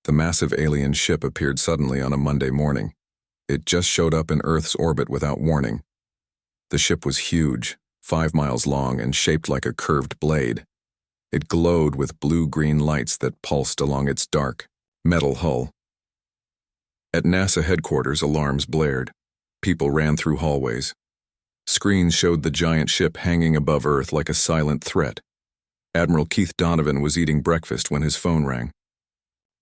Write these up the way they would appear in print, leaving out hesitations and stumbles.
The massive alien ship appeared suddenly on a Monday morning. It just showed up in Earth's orbit without warning. The ship was huge, 5 miles long and shaped like a curved blade. It glowed with blue-green lights that pulsed along its dark, metal hull. At NASA headquarters, alarms blared. People ran through hallways. Screens showed the giant ship hanging above Earth like a silent threat. Admiral Keith Donovan was eating breakfast when his phone rang.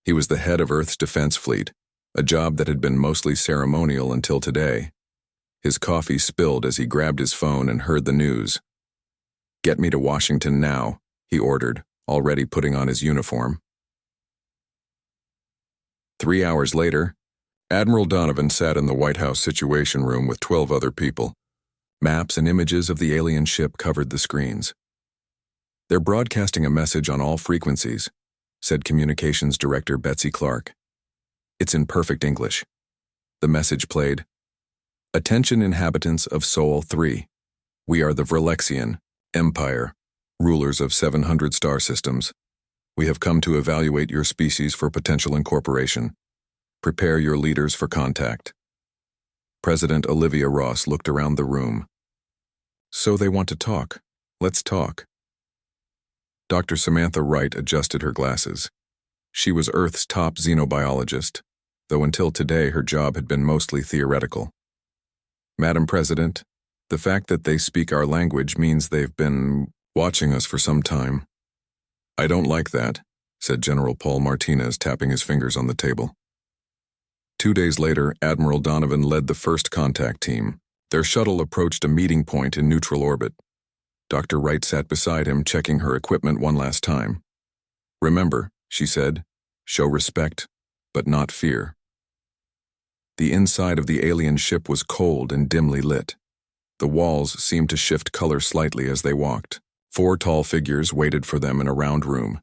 He was the head of Earth's defense fleet, a job that had been mostly ceremonial until today. His coffee spilled as he grabbed his phone and heard the news. "Get me to Washington now," he ordered, already putting on his uniform. 3 hours later, Admiral Donovan sat in the White House Situation Room with 12 other people. Maps and images of the alien ship covered the screens. "They're broadcasting a message on all frequencies," said Communications Director Betsy Clark. "It's in perfect English." The message played, "Attention inhabitants of Sol 3. We are the Vrelexian Empire, rulers of 700 star systems. We have come to evaluate your species for potential incorporation. Prepare your leaders for contact." President Olivia Ross looked around the room. "So they want to talk. Let's talk." Dr. Samantha Wright adjusted her glasses. She was Earth's top xenobiologist, though until today her job had been mostly theoretical. "Madam President, the fact that they speak our language means they've been watching us for some time." "I don't like that," said General Paul Martinez, tapping his fingers on the table. 2 days later, Admiral Donovan led the first contact team. Their shuttle approached a meeting point in neutral orbit. Dr. Wright sat beside him, checking her equipment one last time. "Remember," she said, "show respect, but not fear." The inside of the alien ship was cold and dimly lit. The walls seemed to shift color slightly as they walked. 4 tall figures waited for them in a round room.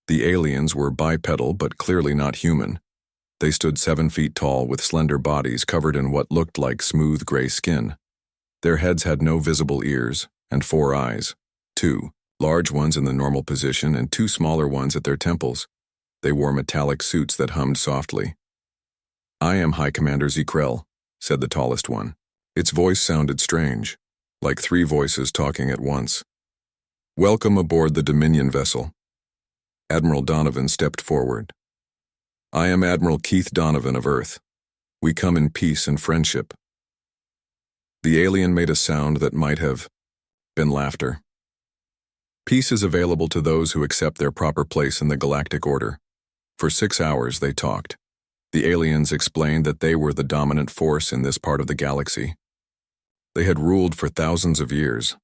The aliens were bipedal but clearly not human. They stood 7 feet tall with slender bodies covered in what looked like smooth gray skin. Their heads had no visible ears and 4 eyes, 2 large ones in the normal position and 2 smaller ones at their temples. They wore metallic suits that hummed softly. "I am High Commander Zekrell," said the tallest one. Its voice sounded strange, like 3 voices talking at once. "Welcome aboard the Dominion vessel." Admiral Donovan stepped forward. "I am Admiral Keith Donovan of Earth. We come in peace and friendship." The alien made a sound that might have been laughter. "Peace is available to those who accept their proper place in the galactic order." For 6 hours they talked. The aliens explained that they were the dominant force in this part of the galaxy. They had ruled for thousands of years.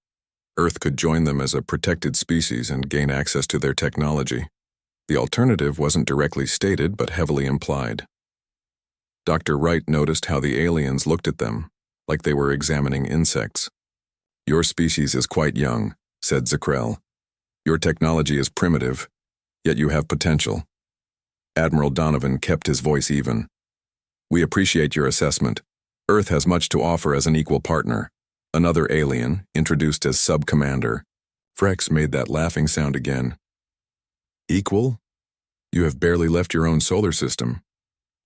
Earth could join them as a protected species and gain access to their technology. The alternative wasn't directly stated, but heavily implied. Dr. Wright noticed how the aliens looked at them, like they were examining insects. "Your species is quite young," said Zekrell. "Your technology is primitive, yet you have potential." Admiral Donovan kept his voice even. "We appreciate your assessment. Earth has much to offer as an equal partner." Another alien, introduced as Sub-Commander, Frex, made that laughing sound again. "Equal? You have barely left your own solar system.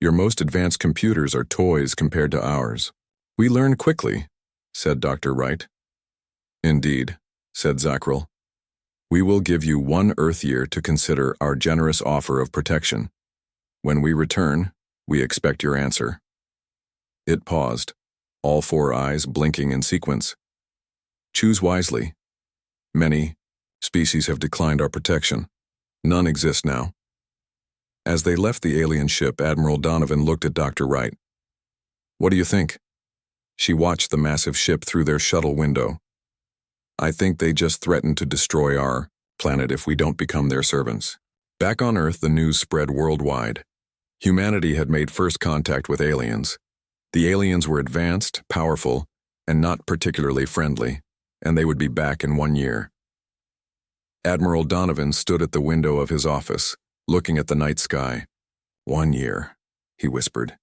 Your most advanced computers are toys compared to ours." "We learn quickly," said Dr. Wright. "Indeed," said Zekrell. "We will give you 1 Earth year to consider our generous offer of protection. When we return, we expect your answer." It paused, all 4 eyes blinking in sequence. "Choose wisely. Many species have declined our protection. None exist now." As they left the alien ship, Admiral Donovan looked at Dr. Wright. "What do you think?" She watched the massive ship through their shuttle window. "I think they just threatened to destroy our planet if we don't become their servants." Back on Earth, the news spread worldwide. Humanity had made first contact with aliens. The aliens were advanced, powerful, and not particularly friendly, and they would be back in 1 year. Admiral Donovan stood at the window of his office, looking at the night sky. 1 year, he whispered.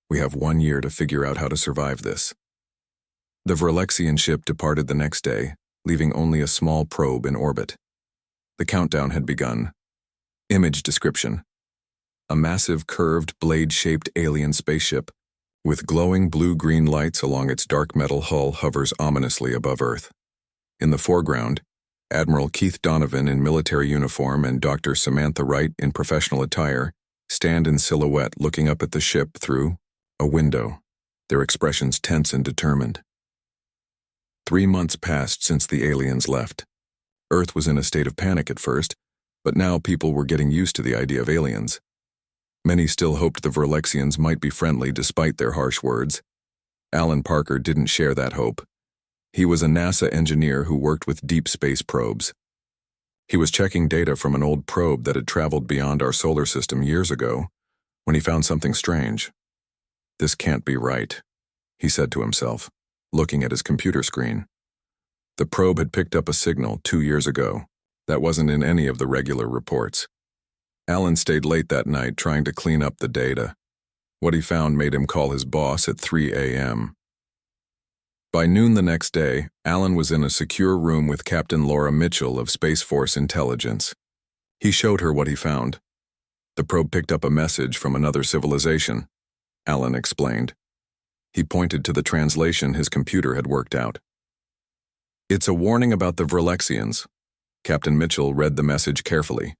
"We have 1 year to figure out how to survive this." The Vrelexian ship departed the next day, leaving only a small probe in orbit. The countdown had begun. Image description. a massive curved blade-shaped alien spaceship with glowing blue-green lights along its dark metal hull hovers ominously above Earth. In the foreground, Admiral Keith Donovan in military uniform and Dr. Samantha Wright in professional attire stand in silhouette looking up at the ship through a window, their expressions tense and determined. 3 months passed since the aliens left. Earth was in a state of panic at first, but now people were getting used to the idea of aliens. Many still hoped the Verlexians might be friendly despite their harsh words. Alan Parker didn't share that hope. He was a NASA engineer who worked with deep space probes. He was checking data from an old probe that had traveled beyond our solar system years ago when he found something strange. "This can't be right," he said to himself, looking at his computer screen. The probe had picked up a signal 2 years ago that wasn't in any of the regular reports. Alan stayed late that night trying to clean up the data. What he found made him call his boss at 3 a.m. By noon the next day, Alan was in a secure room with Captain Laura Mitchell of Space Force Intelligence. He showed her what he found. The probe picked up a message from another civilization, Alan explained. He pointed to the translation his computer had worked out. "It's a warning about the Verlexians." Captain Mitchell read the message carefully.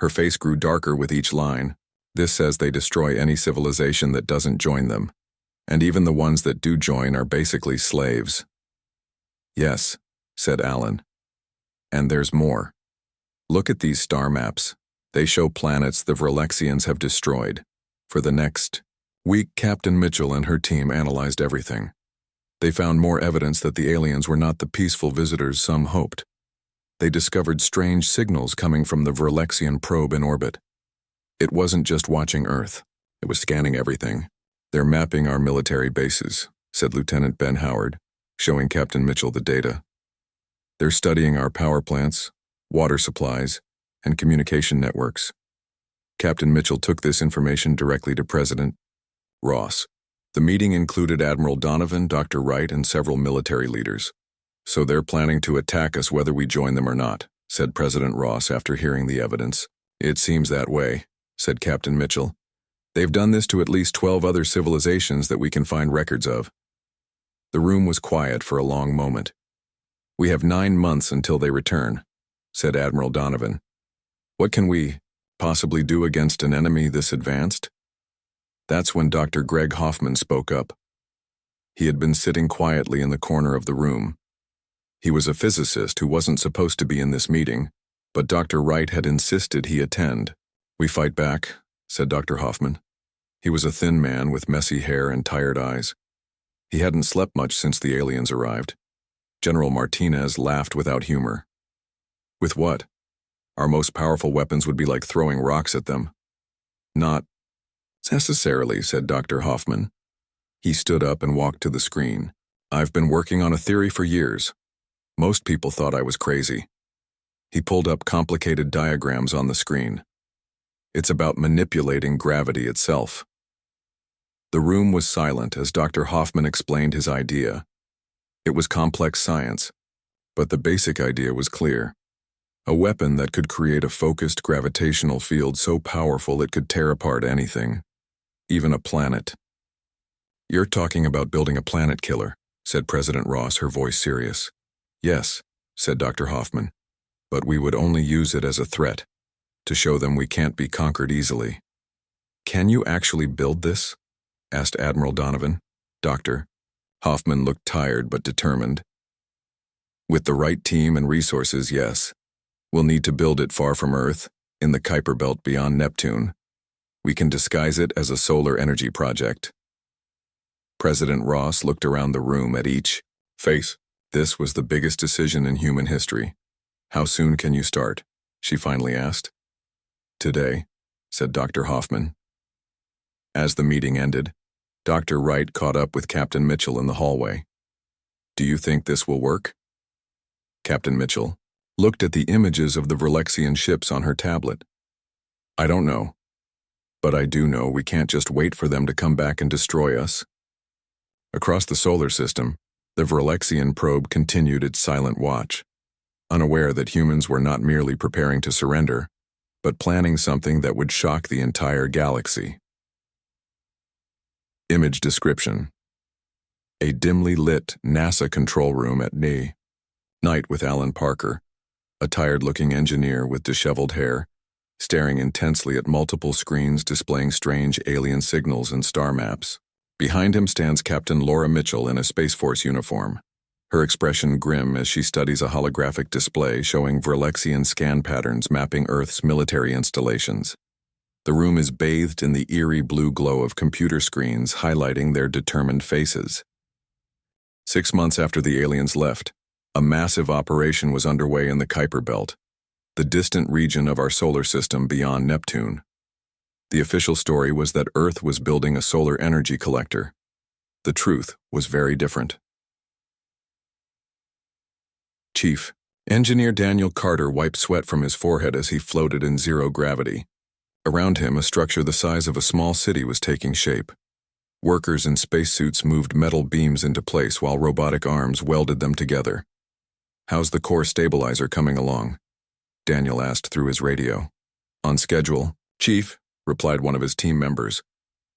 Her face grew darker with each line. "This says they destroy any civilization that doesn't join them. And even the ones that do join are basically slaves." "Yes," said Alan. "And there's more. Look at these star maps. They show planets the Verlexians have destroyed. For the next week, Captain Mitchell and her team analyzed everything. They found more evidence that the aliens were not the peaceful visitors some hoped. They discovered strange signals coming from the Verlexian probe in orbit. It wasn't just watching Earth. It was scanning everything. "They're mapping our military bases," said Lieutenant Ben Howard, showing Captain Mitchell the data. "They're studying our power plants, water supplies, and communication networks." Captain Mitchell took this information directly to President Ross. The meeting included Admiral Donovan, Dr. Wright, and several military leaders. "So they're planning to attack us whether we join them or not," said President Ross after hearing the evidence. "It seems that way," said Captain Mitchell. "They've done this to at least 12 other civilizations that we can find records of." The room was quiet for a long moment. "We have 9 months until they return," said Admiral Donovan. "What can we possibly do against an enemy this advanced?" That's when Dr. Greg Hoffman spoke up. He had been sitting quietly in the corner of the room. He was a physicist who wasn't supposed to be in this meeting, but Dr. Wright had insisted he attend. "We fight back," said Dr. Hoffman. He was a thin man with messy hair and tired eyes. He hadn't slept much since the aliens arrived. General Martinez laughed without humor. "With what? Our most powerful weapons would be like throwing rocks at them." "Not necessarily," said Dr. Hoffman. He stood up and walked to the screen. "I've been working on a theory for years. Most people thought I was crazy." He pulled up complicated diagrams on the screen. "It's about manipulating gravity itself." The room was silent as Dr. Hoffman explained his idea. It was complex science, but the basic idea was clear. A weapon that could create a focused gravitational field so powerful it could tear apart anything, even a planet. "You're talking about building a planet killer," said President Ross, her voice serious. "Yes," said Dr. Hoffman, "but we would only use it as a threat, to show them we can't be conquered easily." "Can you actually build this?" asked Admiral Donovan. Dr. Hoffman looked tired but determined. "With the right team and resources, yes. We'll need to build it far from Earth, in the Kuiper Belt beyond Neptune. We can disguise it as a solar energy project." President Ross looked around the room at each face. This was the biggest decision in human history. "How soon can you start?" she finally asked. "Today," said Dr. Hoffman. As the meeting ended, Dr. Wright caught up with Captain Mitchell in the hallway. "Do you think this will work?" Captain Mitchell looked at the images of the Verlexian ships on her tablet. "I don't know. But I do know we can't just wait for them to come back and destroy us." Across the solar system, the Verlexian probe continued its silent watch, unaware that humans were not merely preparing to surrender, but planning something that would shock the entire galaxy. Image description. A dimly lit NASA control room at night with Alan Parker, a tired-looking engineer with disheveled hair, staring intensely at multiple screens displaying strange alien signals and star maps. Behind him stands Captain Laura Mitchell in a Space Force uniform, her expression grim as she studies a holographic display showing Verlexian scan patterns mapping Earth's military installations. The room is bathed in the eerie blue glow of computer screens highlighting their determined faces. 6 months after the aliens left, a massive operation was underway in the Kuiper Belt, the distant region of our solar system beyond Neptune. The official story was that Earth was building a solar energy collector. The truth was very different. Chief Engineer Daniel Carter wiped sweat from his forehead as he floated in zero gravity. Around him, a structure the size of a small city was taking shape. Workers in spacesuits moved metal beams into place while robotic arms welded them together. "How's the core stabilizer coming along?" Daniel asked through his radio. "On schedule, Chief," replied one of his team members.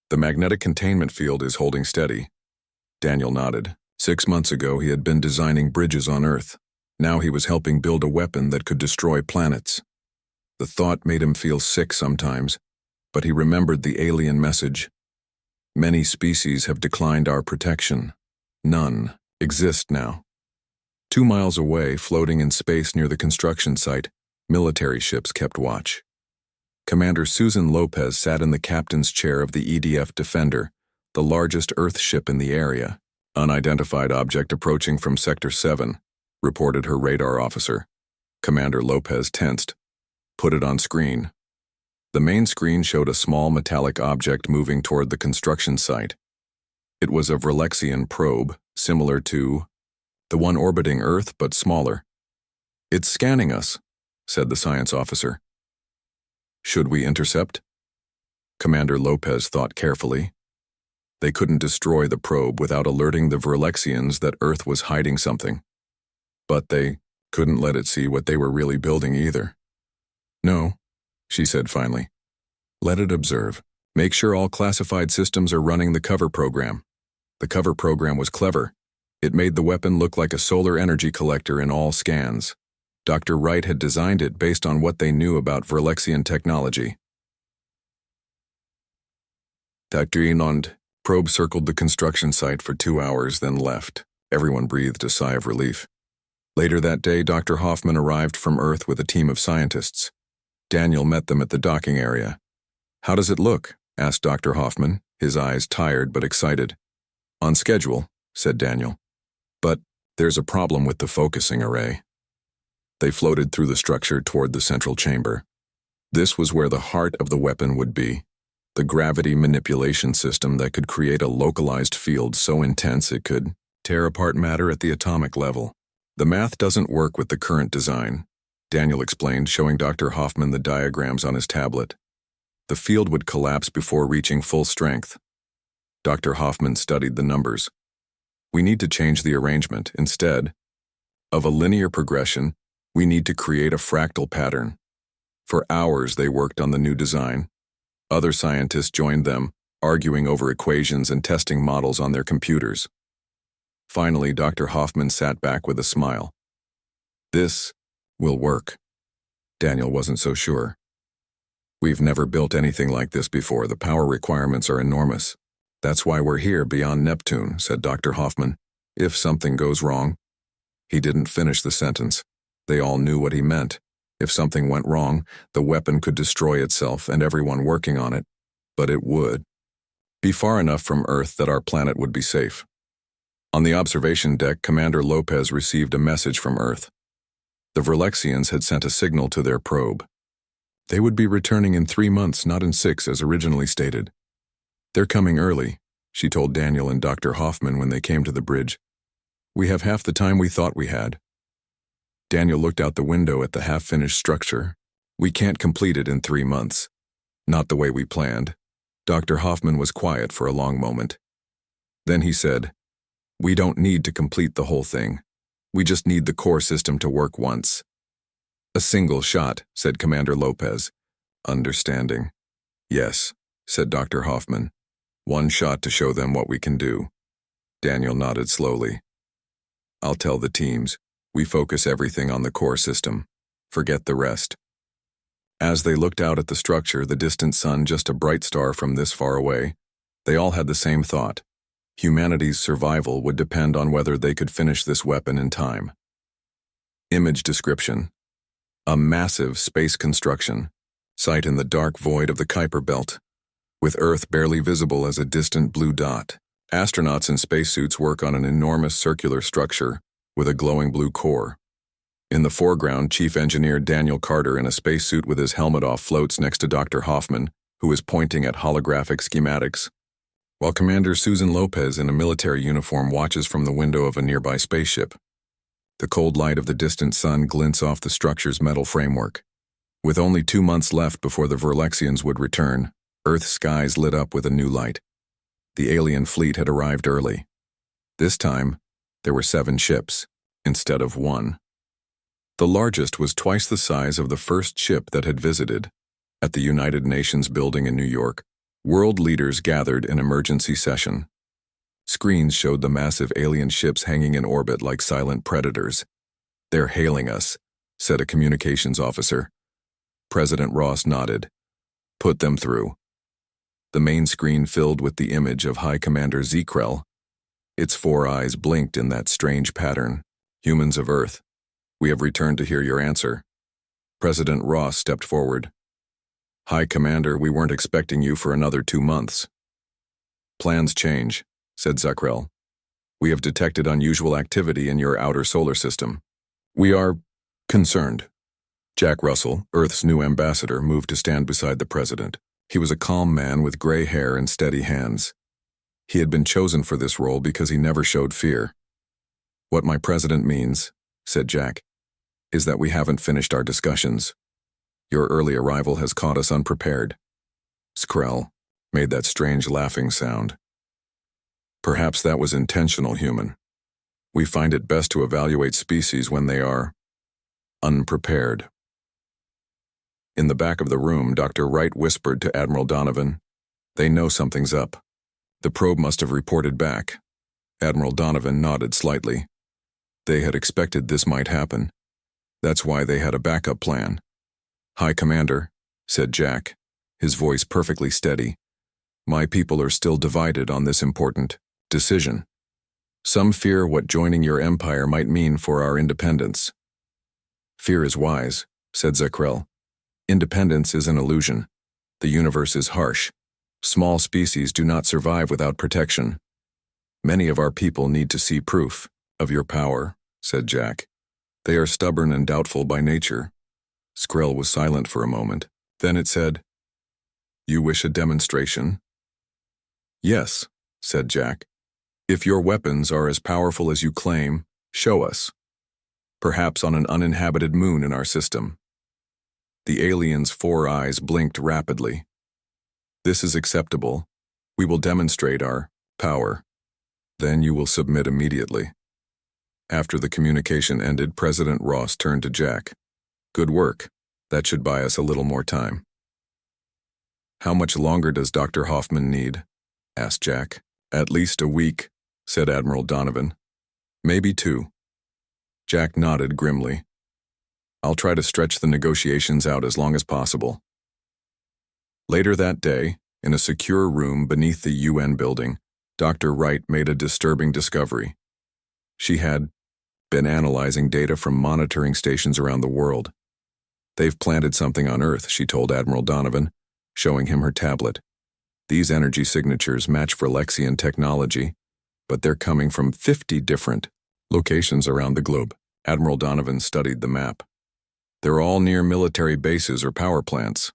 "The magnetic containment field is holding steady." Daniel nodded. 6 months ago, he had been designing bridges on Earth. Now he was helping build a weapon that could destroy planets. The thought made him feel sick sometimes, but he remembered the alien message. Many species have declined our protection. None exist now. 2 miles away, floating in space near the construction site, military ships kept watch. Commander Susan Lopez sat in the captain's chair of the EDF Defender, the largest Earth ship in the area. "Unidentified object approaching from Sector 7, reported her radar officer. Commander Lopez tensed. "Put it on screen." The main screen showed a small metallic object moving toward the construction site. It was a Verlexian probe, similar to the one orbiting Earth but smaller. "It's scanning us," said the science officer. "Should we intercept?" Commander Lopez thought carefully. They couldn't destroy the probe without alerting the Verlexians that Earth was hiding something. But they couldn't let it see what they were really building either. "No," she said finally. "Let it observe. Make sure all classified systems are running the cover program." The cover program was clever. It made the weapon look like a solar energy collector in all scans. Dr. Wright had designed it based on what they knew about Verlexian technology. Dr. Enond probe circled the construction site for 2 hours, then left. Everyone breathed a sigh of relief. Later that day, Dr. Hoffman arrived from Earth with a team of scientists. Daniel met them at the docking area. "How does it look?" asked Dr. Hoffman, his eyes tired but excited. "On schedule," said Daniel. "But there's a problem with the focusing array." They floated through the structure toward the central chamber. This was where the heart of the weapon would be, the gravity manipulation system that could create a localized field so intense it could tear apart matter at the atomic level. "The math doesn't work with the current design," Daniel explained, showing Dr. Hoffman the diagrams on his tablet. "The field would collapse before reaching full strength." Dr. Hoffman studied the numbers. "We need to change the arrangement. Instead of a linear progression, we need to create a fractal pattern." For hours they worked on the new design. Other scientists joined them, arguing over equations and testing models on their computers. Finally, Dr. Hoffman sat back with a smile. "This will work." Daniel wasn't so sure. "We've never built anything like this before. The power requirements are enormous. That's why we're here beyond Neptune," said Dr. Hoffman. "If something goes wrong." He didn't finish the sentence. They all knew what he meant. If something went wrong, the weapon could destroy itself and everyone working on it. But it would be far enough from Earth that our planet would be safe. On the observation deck, Commander Lopez received a message from Earth. The Verlexians had sent a signal to their probe. They would be returning in 3 months, not in 6 as originally stated. "They're coming early," she told Daniel and Dr. Hoffman when they came to the bridge. "We have half the time we thought we had." Daniel looked out the window at the half-finished structure. "We can't complete it in 3 months. Not the way we planned." Dr. Hoffman was quiet for a long moment. Then he said, "We don't need to complete the whole thing. We just need the core system to work once." "A single shot," said Commander Lopez. Understanding. Yes, said Dr. Hoffman. One shot to show them what we can do. Daniel nodded slowly. I'll tell the teams. We focus everything on the core system. Forget the rest. As they looked out at the structure, the distant sun just a bright star from this far away, they all had the same thought. Humanity's survival would depend on whether they could finish this weapon in time. Image description. A massive space construction, site in the dark void of the Kuiper Belt, with Earth barely visible as a distant blue dot. Astronauts in spacesuits work on an enormous circular structure with a glowing blue core. In the foreground, Chief Engineer Daniel Carter in a spacesuit with his helmet off floats next to Dr. Hoffman, who is pointing at holographic schematics, while Commander Susan Lopez in a military uniform watches from the window of a nearby spaceship. The cold light of the distant sun glints off the structure's metal framework. With only 2 months left before the Verlexians would return, Earth's skies lit up with a new light. The alien fleet had arrived early. This time, there were 7 ships, instead of 1. The largest was twice the size of the first ship that had visited. At the United Nations building in New York, world leaders gathered in emergency session. Screens showed the massive alien ships hanging in orbit like silent predators. "They're hailing us," said a communications officer. President Ross nodded. "Put them through." The main screen filled with the image of High Commander Zekrel. Its 4 eyes blinked in that strange pattern. "Humans of Earth, we have returned to hear your answer." President Ross stepped forward. "High Commander, we weren't expecting you for another 2 months. "Plans change," said Zekrel. "We have detected unusual activity in your outer solar system. We are concerned." Jack Russell, Earth's new ambassador, moved to stand beside the president. He was a calm man with gray hair and steady hands. He had been chosen for this role because he never showed fear. "What my president means," said Jack, "is that we haven't finished our discussions. Your early arrival has caught us unprepared." Skrell made that strange laughing sound. "Perhaps that was intentional, human. We find it best to evaluate species when they are unprepared." In the back of the room, Dr. Wright whispered to Admiral Donovan, "They know something's up. The probe must have reported back." Admiral Donovan nodded slightly. They had expected this might happen. That's why they had a backup plan. "High Commander," said Jack, his voice perfectly steady, "my people are still divided on this important decision. Some fear what joining your empire might mean for our independence." "Fear is wise," said Zekrel. "Independence is an illusion. The universe is harsh. Small species do not survive without protection. Many of our people need to see proof of your power," said Jack. "They are stubborn and doubtful by nature." Skrell was silent for a moment. Then it said, "You wish a demonstration?" "Yes," said Jack. "If your weapons are as powerful as you claim, show us. Perhaps on an uninhabited moon in our system." The alien's 4 eyes blinked rapidly. "This is acceptable. We will demonstrate our power. Then you will submit immediately." After the communication ended, President Ross turned to Jack. "Good work. That should buy us a little more time." "How much longer does Dr. Hoffman need?" asked Jack. "At least a week," said Admiral Donovan. "Maybe 2. Jack nodded grimly. "I'll try to stretch the negotiations out as long as possible." Later that day, in a secure room beneath the UN building, Dr. Wright made a disturbing discovery. She had been analyzing data from monitoring stations around the world. "They've planted something on Earth," she told Admiral Donovan, showing him her tablet. "These energy signatures match Verlexian technology, but they're coming from 50 different locations around the globe." Admiral Donovan studied the map. "They're all near military bases or power plants."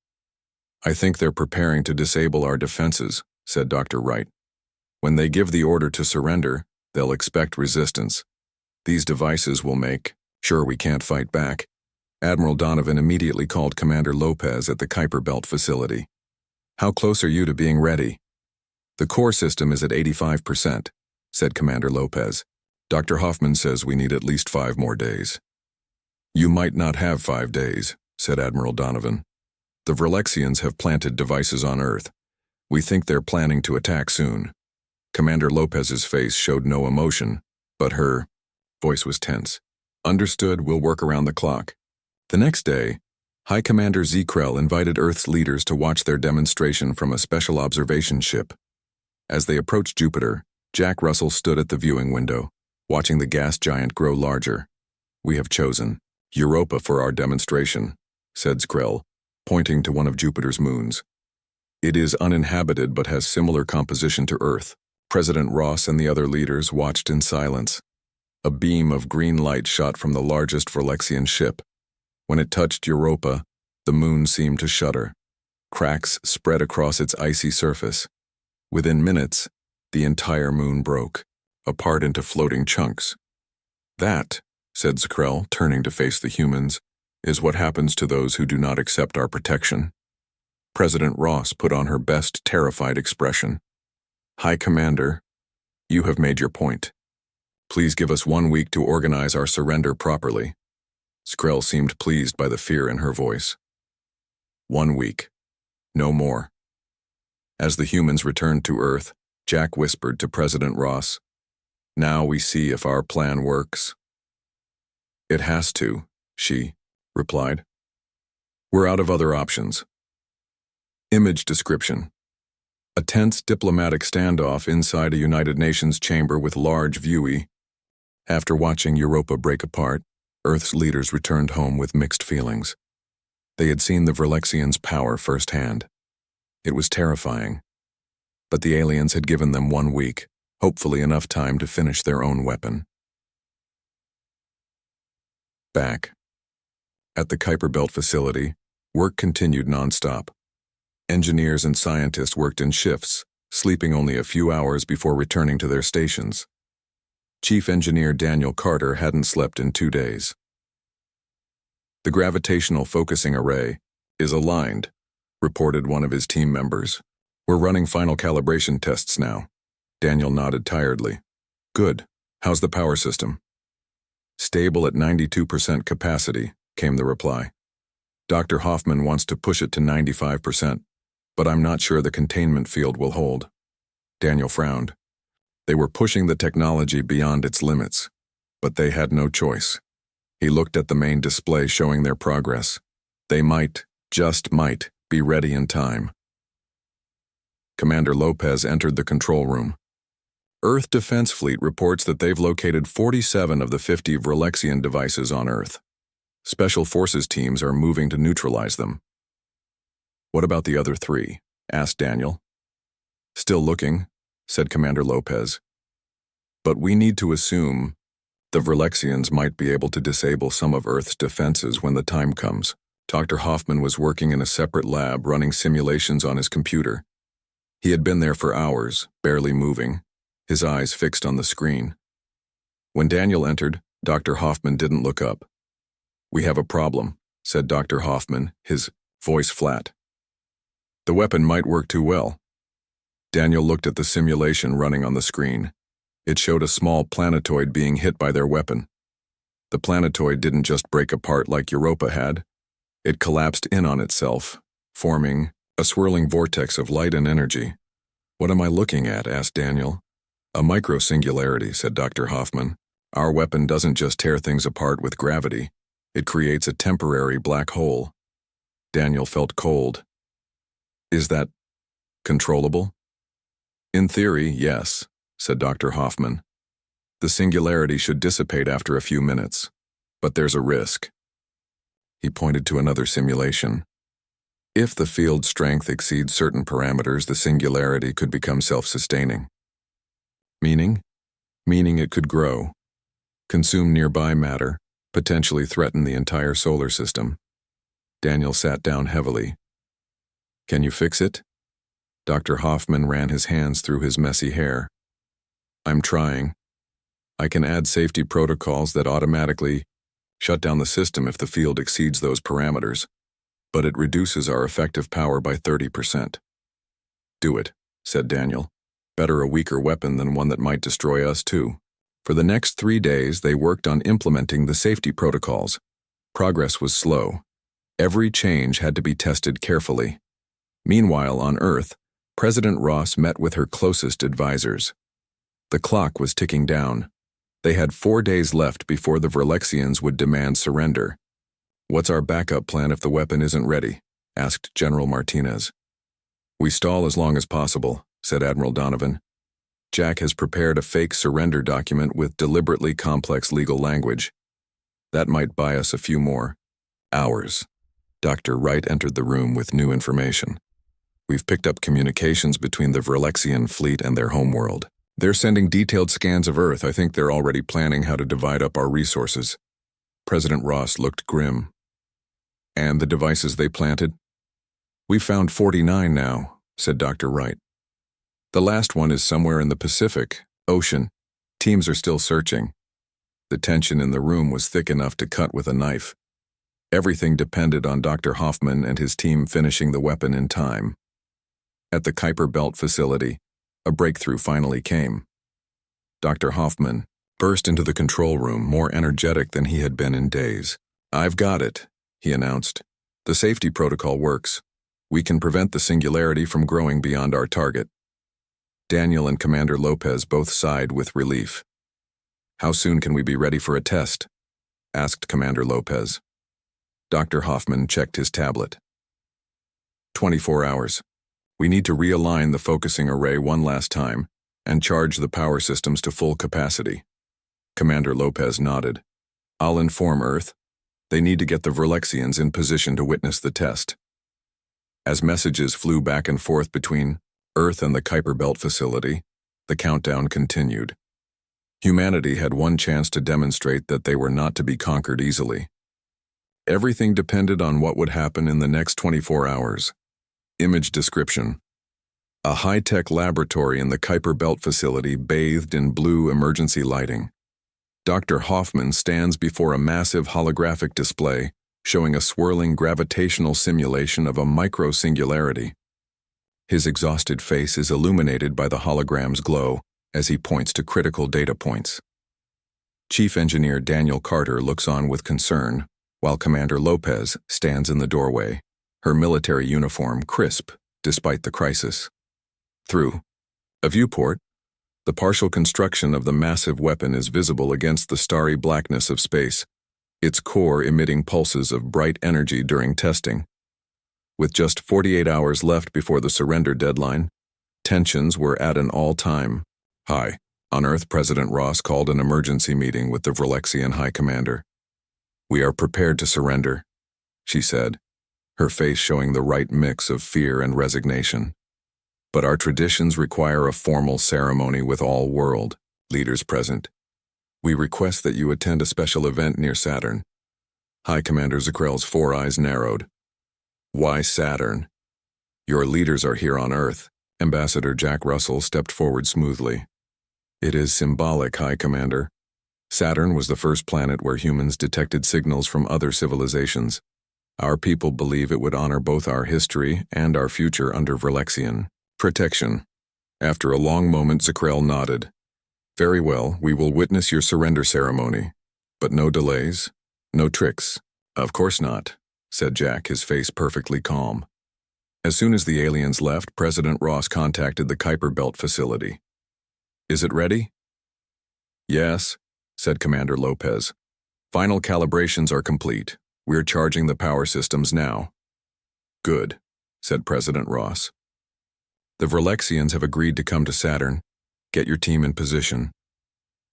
"I think they're preparing to disable our defenses," said Dr. Wright. "When they give the order to surrender, they'll expect resistance. These devices will make sure we can't fight back." Admiral Donovan immediately called Commander Lopez at the Kuiper Belt facility. "How close are you to being ready?" "The core system is at 85%, said Commander Lopez. "Dr. Hoffman says we need at least 5 more days." "You might not have 5 days," said Admiral Donovan. The Verlexians have planted devices on Earth. We think they're planning to attack soon. Commander Lopez's face showed no emotion, but her voice was tense. Understood, we'll work around the clock. The next day, High Commander Zekrel invited Earth's leaders to watch their demonstration from a special observation ship. As they approached Jupiter, Jack Russell stood at the viewing window, watching the gas giant grow larger. We have chosen Europa for our demonstration, said Zekrel, pointing to one of Jupiter's moons. It is uninhabited but has similar composition to Earth. President Ross and the other leaders watched in silence. A beam of green light shot from the largest Verlexian ship. When it touched Europa, the moon seemed to shudder. Cracks spread across its icy surface. Within minutes, the entire moon broke, apart into floating chunks. That, said Zekrel, turning to face the humans, is what happens to those who do not accept our protection. President Ross put on her best terrified expression. High Commander, you have made your point. Please give us 1 week to organize our surrender properly. Zekrel seemed pleased by the fear in her voice. 1 week. No more. As the humans returned to Earth, Jack whispered to President Ross, "Now we see if our plan works." "It has to," she replied. "We're out of other options." Image description. A tense diplomatic standoff inside a United Nations chamber with large viewee. After watching Europa break apart, Earth's leaders returned home with mixed feelings. They had seen the Verlexians' power firsthand. It was terrifying. But the aliens had given them 1 week, hopefully enough time to finish their own weapon. Back. At the Kuiper Belt facility, work continued nonstop. Engineers and scientists worked in shifts, sleeping only a few hours before returning to their stations. Chief Engineer Daniel Carter hadn't slept in 2 days. "The gravitational focusing array is aligned," reported one of his team members. "We're running final calibration tests now." Daniel nodded tiredly. "Good. How's the power system?" "Stable at 92% capacity," came the reply. "Dr. Hoffman wants to push it to 95%, but I'm not sure the containment field will hold." Daniel frowned. They were pushing the technology beyond its limits, but they had no choice. He looked at the main display showing their progress. They might, just might, be ready in time. Commander Lopez entered the control room. Earth Defense Fleet reports that they've located 47 of the 50 Verlexian devices on Earth. Special Forces teams are moving to neutralize them. "What about the other 3? Asked Daniel. "Still looking," said Commander Lopez. "But we need to assume the Verlexians might be able to disable some of Earth's defenses when the time comes." Dr. Hoffman was working in a separate lab running simulations on his computer. He had been there for hours, barely moving, his eyes fixed on the screen. When Daniel entered, Dr. Hoffman didn't look up. "We have a problem," said Dr. Hoffman, his voice flat. "The weapon might work too well." Daniel looked at the simulation running on the screen. It showed a small planetoid being hit by their weapon. The planetoid didn't just break apart like Europa had. It collapsed in on itself, forming a swirling vortex of light and energy. "What am I looking at?" asked Daniel. "A microsingularity," said Dr. Hoffman. "Our weapon doesn't just tear things apart with gravity. It creates a temporary black hole." Daniel felt cold. "Is that controllable?" "In theory, yes," said Dr. Hoffman. "The singularity should dissipate after a few minutes, but there's a risk." He pointed to another simulation. If the field strength exceeds certain parameters, the singularity could become self-sustaining. Meaning? Meaning it could grow, consume nearby matter, potentially threaten the entire solar system. Daniel sat down heavily. "Can you fix it?" Dr. Hoffman ran his hands through his messy hair. "I'm trying. I can add safety protocols that automatically shut down the system if the field exceeds those parameters, but it reduces our effective power by 30%. "Do it," said Daniel. "Better a weaker weapon than one that might destroy us too." For the next 3 days, they worked on implementing the safety protocols. Progress was slow. Every change had to be tested carefully. Meanwhile, on Earth, President Ross met with her closest advisors. The clock was ticking down. They had 4 days left before the Verlexians would demand surrender. "What's our backup plan if the weapon isn't ready?" asked General Martinez. "We stall as long as possible," said Admiral Donovan. "Jack has prepared a fake surrender document with deliberately complex legal language. That might buy us a few more hours." Dr. Wright entered the room with new information. "We've picked up communications between the Verlexian fleet and their homeworld. They're sending detailed scans of Earth. I think they're already planning how to divide up our resources." President Ross looked grim. "And the devices they planted?" "We've found 49 now," said Dr. Wright. "The last one is somewhere in the Pacific Ocean. Teams are still searching." The tension in the room was thick enough to cut with a knife. Everything depended on Dr. Hoffman and his team finishing the weapon in time. At the Kuiper Belt facility, a breakthrough finally came. Dr. Hoffman burst into the control room more energetic than he had been in days. "I've got it," he announced. "The safety protocol works. We can prevent the singularity from growing beyond our target." Daniel and Commander Lopez both sighed with relief. "How soon can we be ready for a test?" asked Commander Lopez. Dr. Hoffman checked his tablet. 24 hours. We need to realign the focusing array one last time and charge the power systems to full capacity." Commander Lopez nodded. "I'll inform Earth. They need to get the Verlexians in position to witness the test." As messages flew back and forth between Earth and the Kuiper Belt facility, the countdown continued. Humanity had one chance to demonstrate that they were not to be conquered easily. Everything depended on what would happen in the next 24 hours. Image description. A high-tech laboratory in the Kuiper Belt facility bathed in blue emergency lighting. Dr. Hoffman stands before a massive holographic display showing a swirling gravitational simulation of a micro-singularity. His exhausted face is illuminated by the hologram's glow as he points to critical data points. Chief Engineer Daniel Carter looks on with concern, while Commander Lopez stands in the doorway, her military uniform crisp despite the crisis. Through a viewport, the partial construction of the massive weapon is visible against the starry blackness of space, its core emitting pulses of bright energy during testing. With just 48 hours left before the surrender deadline, tensions were at an all-time high. On Earth, President Ross called an emergency meeting with the Verlexian High Commander. "We are prepared to surrender," she said, her face showing the right mix of fear and resignation. "But our traditions require a formal ceremony with all world leaders present. We request that you attend a special event near Saturn." High Commander Zakrell's 4 eyes narrowed. "Why Saturn? Your leaders are here on Earth." Ambassador Jack Russell stepped forward smoothly. "It is symbolic, High Commander. Saturn was the first planet where humans detected signals from other civilizations. Our people believe it would honor both our history and our future under Verlexian protection." After a long moment, Zakrell nodded. "Very well, we will witness your surrender ceremony. But no delays, no tricks." "Of course not," said Jack, his face perfectly calm. As soon as the aliens left, President Ross contacted the Kuiper Belt facility. "Is it ready?" "Yes," said Commander Lopez. "Final calibrations are complete. We're charging the power systems now." "Good," said President Ross. "The Verlexians have agreed to come to Saturn. Get your team in position."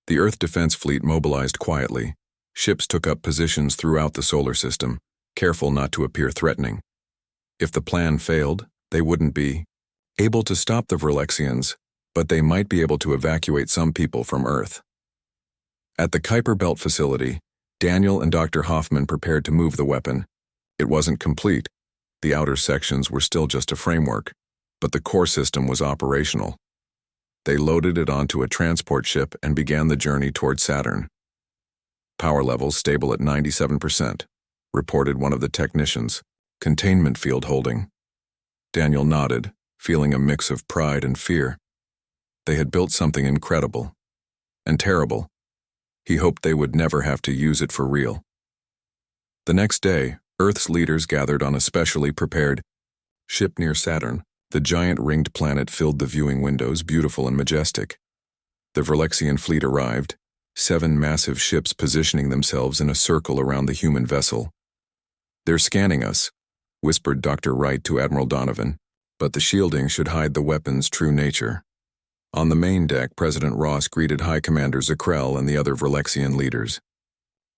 The Earth Defense Fleet mobilized quietly. Ships took up positions throughout the solar system, careful not to appear threatening. If the plan failed, they wouldn't be able to stop the Verlexians, but they might be able to evacuate some people from Earth. At the Kuiper Belt facility, Daniel and Dr. Hoffman prepared to move the weapon. It wasn't complete. The outer sections were still just a framework, but the core system was operational. They loaded it onto a transport ship and began the journey toward Saturn. "Power levels stable at 97%, reported one of the technicians. "Containment field holding." Daniel nodded, feeling a mix of pride and fear. They had built something incredible and terrible. He hoped they would never have to use it for real. The next day, Earth's leaders gathered on a specially prepared ship near Saturn. The giant ringed planet filled the viewing windows, beautiful and majestic. The Verlexian fleet arrived, 7 massive ships positioning themselves in a circle around the human vessel. "They're scanning us," whispered Dr. Wright to Admiral Donovan, "but the shielding should hide the weapon's true nature." On the main deck, President Ross greeted High Commander Zakrell and the other Verlexian leaders.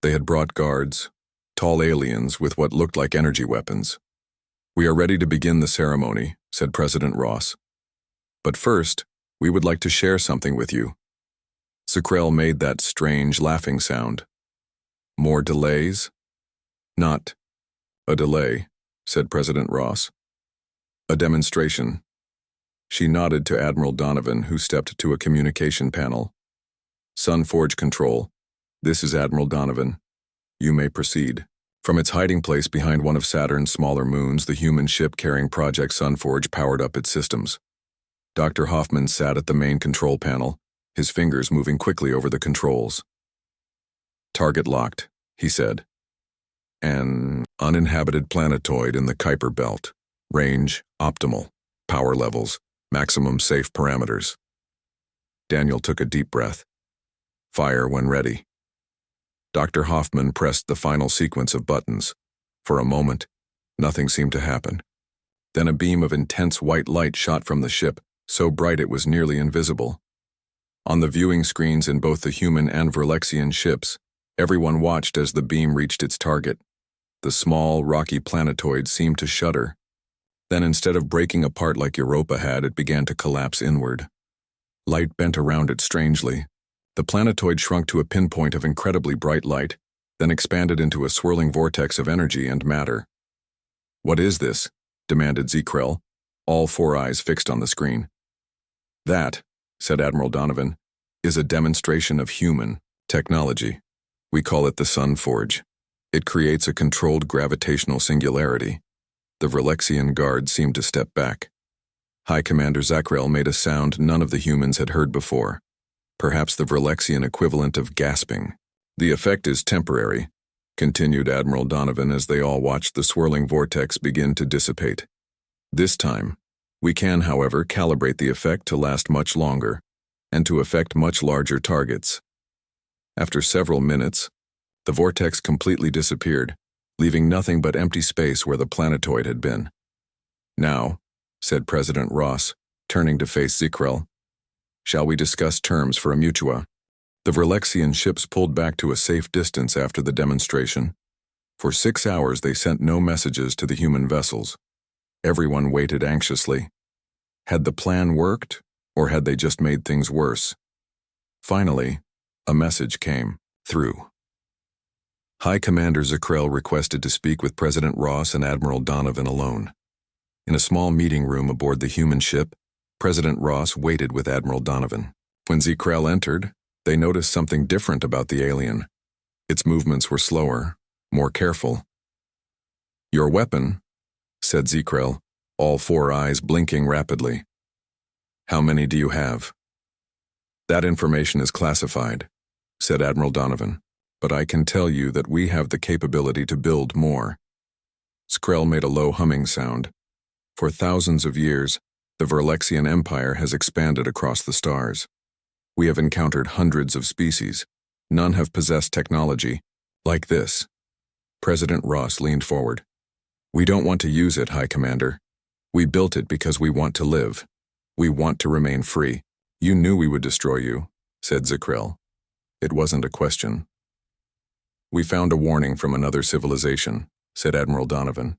They had brought guards, tall aliens with what looked like energy weapons. "We are ready to begin the ceremony," said President Ross. "But first, we would like to share something with you." Zakrell made that strange laughing sound. "More delays?" "Not a delay," said President Ross. "A demonstration." She nodded to Admiral Donovan, who stepped to a communication panel. "Sunforge Control, this is Admiral Donovan. You may proceed." From its hiding place behind one of Saturn's smaller moons, the human ship carrying Project Sunforge powered up its systems. Dr. Hoffman sat at the main control panel, his fingers moving quickly over the controls. "Target locked," he said. "An uninhabited planetoid in the Kuiper Belt. Range optimal. Power levels maximum safe parameters." Daniel took a deep breath. "Fire when ready." Dr. Hoffman pressed the final sequence of buttons. For a moment, nothing seemed to happen. Then a beam of intense white light shot from the ship, so bright it was nearly invisible. On the viewing screens in both the human and Verlexian ships, everyone watched as the beam reached its target. The small, rocky planetoid seemed to shudder. Then, instead of breaking apart like Europa had, it began to collapse inward. Light bent around it strangely. The planetoid shrunk to a pinpoint of incredibly bright light, then expanded into a swirling vortex of energy and matter. "What is this?" demanded Zakrell, all 4 eyes fixed on the screen. "That," said Admiral Donovan, "is a demonstration of human technology. We call it the Sunforge. It creates a controlled gravitational singularity." The Verlexian guard seemed to step back. High Commander Zakrell made a sound none of the humans had heard before. Perhaps the Verlexian equivalent of gasping. "The effect is temporary," continued Admiral Donovan as they all watched the swirling vortex begin to dissipate. "This time, we can, however, calibrate the effect to last much longer, and to affect much larger targets." After several minutes, the vortex completely disappeared, leaving nothing but empty space where the planetoid had been. "Now," said President Ross, turning to face Zakrell, "shall we discuss terms for a mutua?" The Verlexian ships pulled back to a safe distance after the demonstration. For 6 hours they sent no messages to the human vessels. Everyone waited anxiously. Had the plan worked, or had they just made things worse? Finally, a message came through. High Commander Zakrell requested to speak with President Ross and Admiral Donovan alone. In a small meeting room aboard the human ship, President Ross waited with Admiral Donovan. When Zakrell entered, they noticed something different about the alien. Its movements were slower, more careful. "Your weapon," said Zakrell, all 4 eyes blinking rapidly. "How many do you have?" "That information is classified," said Admiral Donovan, "but I can tell you that we have the capability to build more." Zakrell made a low humming sound. For thousands of years, the Verlexian Empire has expanded across the stars. We have encountered hundreds of species. None have possessed technology like this. President Ross leaned forward. "We don't want to use it, High Commander. We built it because we want to live. We want to remain free." "You knew we would destroy you," said Zakrell. It wasn't a question. "We found a warning from another civilization," said Admiral Donovan.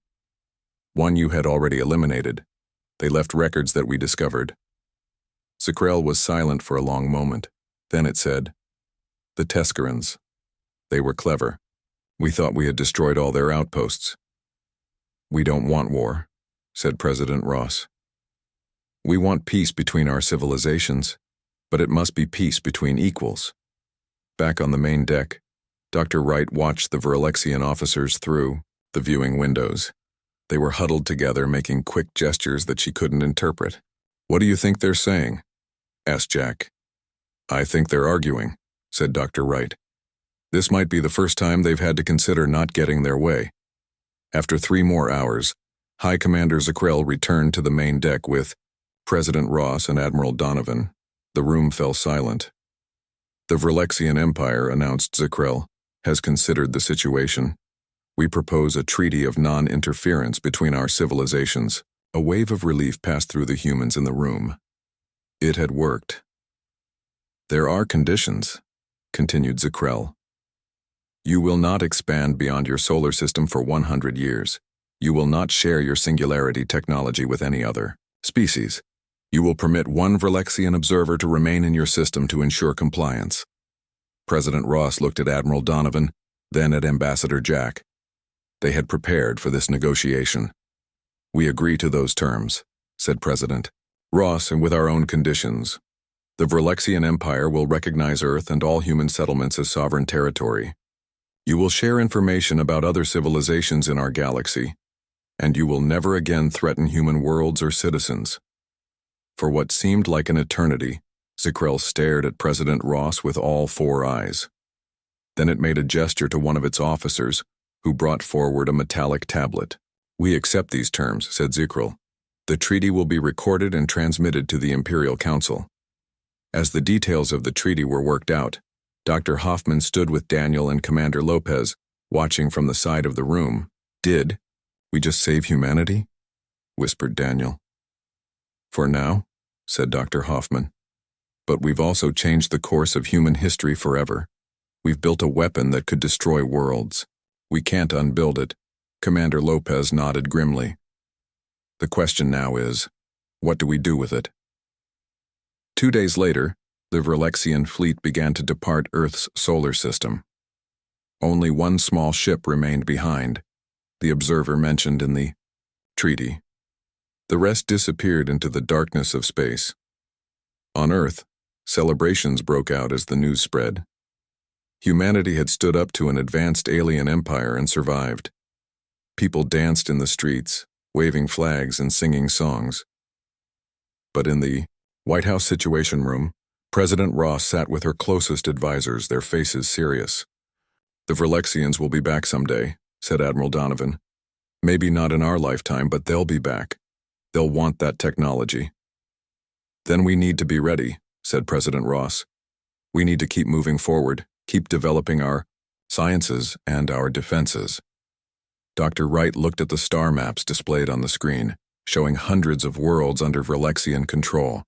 "One you had already eliminated. They left records that we discovered." Zakrell was silent for a long moment. Then it said, "The Tescarans. They were clever. We thought we had destroyed all their outposts." "We don't want war," said President Ross. "We want peace between our civilizations, but it must be peace between equals." Back on the main deck, Dr. Wright watched the Verlexian officers through the viewing windows. They were huddled together, making quick gestures that she couldn't interpret. "What do you think they're saying?" asked Jack. "I think they're arguing," said Dr. Wright. "This might be the first time they've had to consider not getting their way." After 3 more hours, High Commander Zakrell returned to the main deck with President Ross and Admiral Donovan. The room fell silent. The Verlexian Empire, announced Zakrell, has considered the situation. We propose a treaty of non-interference between our civilizations. A wave of relief passed through the humans in the room. It had worked. There are conditions, continued Zakrell. You will not expand beyond your solar system for 100 years. You will not share your singularity technology with any other species. You will permit one Verlexian observer to remain in your system to ensure compliance. President Ross looked at Admiral Donovan, then at Ambassador Jack. They had prepared for this negotiation. We agree to those terms, said President Ross, and with our own conditions. The Verlexian Empire will recognize Earth and all human settlements as sovereign territory. You will share information about other civilizations in our galaxy, and you will never again threaten human worlds or citizens. For what seemed like an eternity, Zakrell stared at President Ross with all 4 eyes. Then it made a gesture to one of its officers, who brought forward a metallic tablet. We accept these terms, said Zakrell. The treaty will be recorded and transmitted to the Imperial Council. As the details of the treaty were worked out, Dr. Hoffman stood with Daniel and Commander Lopez, watching from the side of the room. Did we just save humanity? Whispered Daniel. For now, said Dr. Hoffman. But we've also changed the course of human history forever. We've built a weapon that could destroy worlds. We can't unbuild it. Commander Lopez nodded grimly. The question now is, what do we do with it? 2 days later, the Verlexian fleet began to depart Earth's solar system. Only one small ship remained behind, the observer mentioned in the treaty. The rest disappeared into the darkness of space. On Earth, celebrations broke out as the news spread. Humanity had stood up to an advanced alien empire and survived. People danced in the streets, waving flags and singing songs. But in the White House Situation Room, President Ross sat with her closest advisors, their faces serious. The Verlexians will be back someday, said Admiral Donovan. Maybe not in our lifetime, but they'll be back. They'll want that technology. Then we need to be ready, said President Ross. We need to keep moving forward, keep developing our sciences and our defenses. Dr. Wright looked at the star maps displayed on the screen, showing hundreds of worlds under Verlexian control.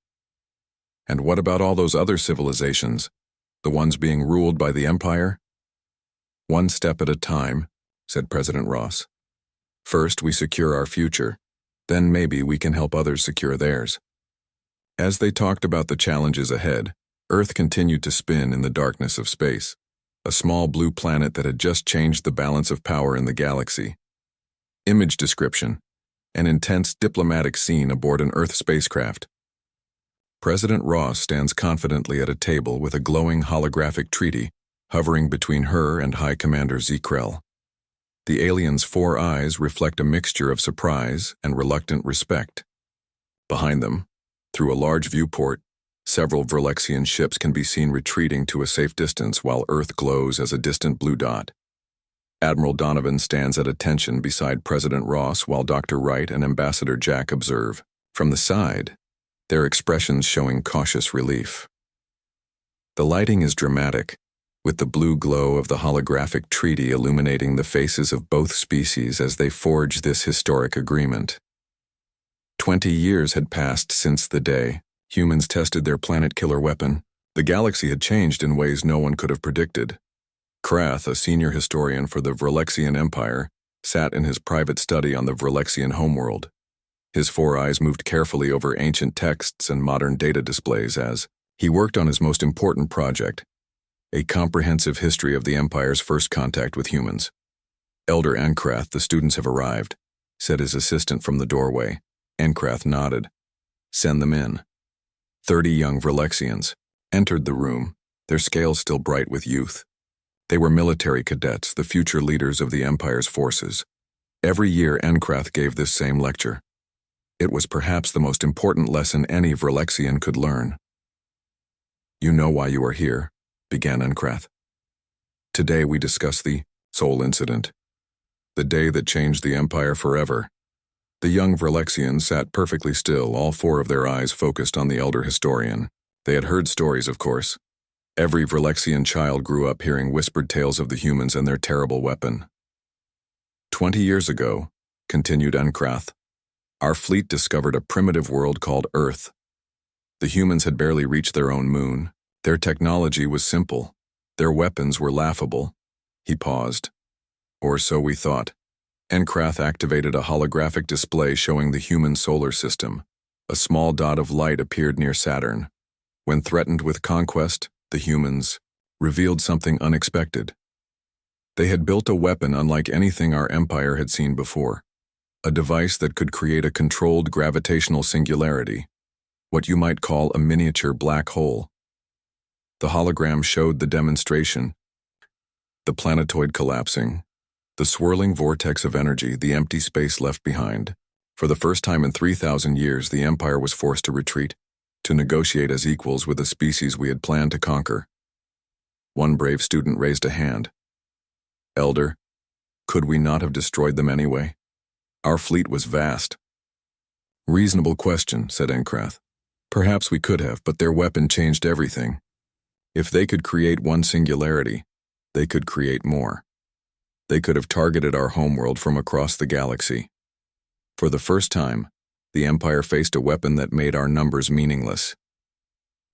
And what about all those other civilizations, the ones being ruled by the Empire? One step at a time, said President Ross. First, we secure our future. Then maybe we can help others secure theirs. As they talked about the challenges ahead, Earth continued to spin in the darkness of space, a small blue planet that had just changed the balance of power in the galaxy. Image description: an intense diplomatic scene aboard an Earth spacecraft. President Ross stands confidently at a table with a glowing holographic treaty hovering between her and High Commander Zakrell. The alien's 4 eyes reflect a mixture of surprise and reluctant respect. Behind them, through a large viewport, several Verlexian ships can be seen retreating to a safe distance while Earth glows as a distant blue dot. Admiral Donovan stands at attention beside President Ross while Dr. Wright and Ambassador Jack observe. From the side, their expressions showing cautious relief. The lighting is dramatic, with the blue glow of the holographic treaty illuminating the faces of both species as they forge this historic agreement. 20 years had passed since the day humans tested their planet-killer weapon. The galaxy had changed in ways no one could have predicted. Krath, a senior historian for the Verlexian Empire, sat in his private study on the Verlexian homeworld. His 4 eyes moved carefully over ancient texts and modern data displays as he worked on his most important project, a comprehensive history of the Empire's first contact with humans. Elder Enkrath, the students have arrived, said his assistant from the doorway. Enkrath nodded. Send them in. 30 young Verlexians entered the room, their scales still bright with youth. They were military cadets, the future leaders of the Empire's forces. Every year Enkrath gave this same lecture. It was perhaps the most important lesson any Verlexian could learn. You know why you are here, began Enkrath. Today we discuss the Soul Incident. The day that changed the Empire forever. The young Verlexians sat perfectly still, all four of their eyes focused on the elder historian. They had heard stories, of course. Every Verlexian child grew up hearing whispered tales of the humans and their terrible weapon. 20 years ago, continued Enkrath, our fleet discovered a primitive world called Earth. The humans had barely reached their own moon. Their technology was simple. Their weapons were laughable. He paused. Or so we thought. Enkrath activated a holographic display showing the human solar system. A small dot of light appeared near Saturn. When threatened with conquest, the humans revealed something unexpected. They had built a weapon unlike anything our empire had seen before. A device that could create a controlled gravitational singularity, what you might call a miniature black hole. The hologram showed the demonstration. The planetoid collapsing, the swirling vortex of energy, the empty space left behind. For the first time in 3,000 years, the Empire was forced to retreat, to negotiate as equals with a species we had planned to conquer. One brave student raised a hand. Elder, could we not have destroyed them anyway? Our fleet was vast. Reasonable question, said Enkrath. Perhaps we could have, but their weapon changed everything. If they could create one singularity, they could create more. They could have targeted our homeworld from across the galaxy. For the first time, the Empire faced a weapon that made our numbers meaningless.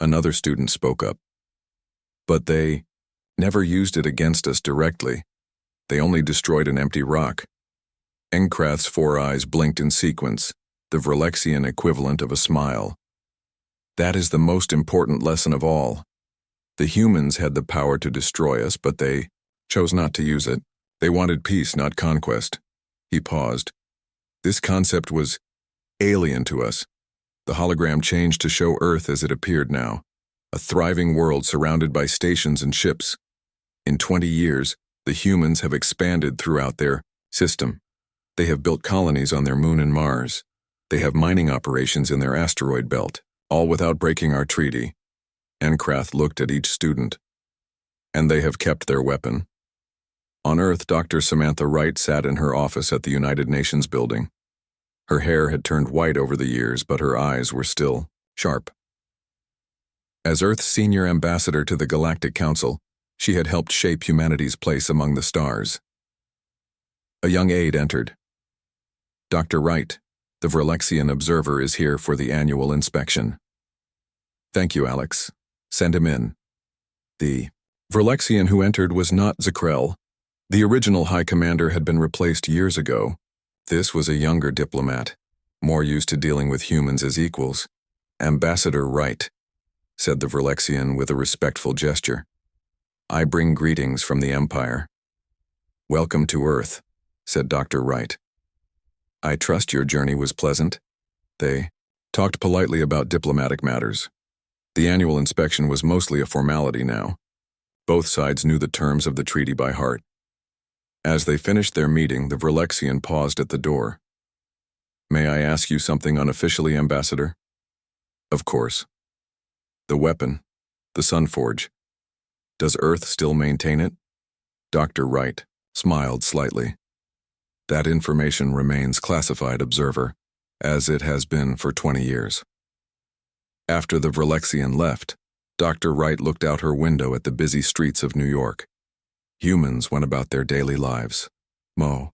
Another student spoke up. But they never used it against us directly. They only destroyed an empty rock. Enkrath's four eyes blinked in sequence, the Verlexian equivalent of a smile. That is the most important lesson of all. The humans had the power to destroy us, but they chose not to use it. They wanted peace, not conquest. He paused. This concept was alien to us. The hologram changed to show Earth as it appeared now, a thriving world surrounded by stations and ships. In 20 years, the humans have expanded throughout their system. They have built colonies on their moon and Mars. They have mining operations in their asteroid belt, all without breaking our treaty. Enkrath looked at each student. And they have kept their weapon. On Earth, Dr. Samantha Wright sat in her office at the United Nations building. Her hair had turned white over the years, but her eyes were still sharp. As Earth's senior ambassador to the Galactic Council, she had helped shape humanity's place among the stars. A young aide entered. Dr. Wright, the Verlexian observer, is here for the annual inspection. Thank you, Alex. Send him in. The Verlexian who entered was not Zakrel. The original High Commander had been replaced years ago. This was a younger diplomat, more used to dealing with humans as equals. Ambassador Wright, said the Verlexian with a respectful gesture. I bring greetings from the Empire. Welcome to Earth, said Dr. Wright. I trust your journey was pleasant. They talked politely about diplomatic matters. The annual inspection was mostly a formality now. Both sides knew the terms of the treaty by heart. As they finished their meeting, the Verlexian paused at the door. May I ask you something unofficially, Ambassador? Of course. The weapon, the Sunforge. Does Earth still maintain it? Dr. Wright smiled slightly. That information remains classified, observer, as it has been for 20 years. After the Verlexian left, Dr. Wright looked out her window at the busy streets of New York. Humans went about their daily lives. Mo,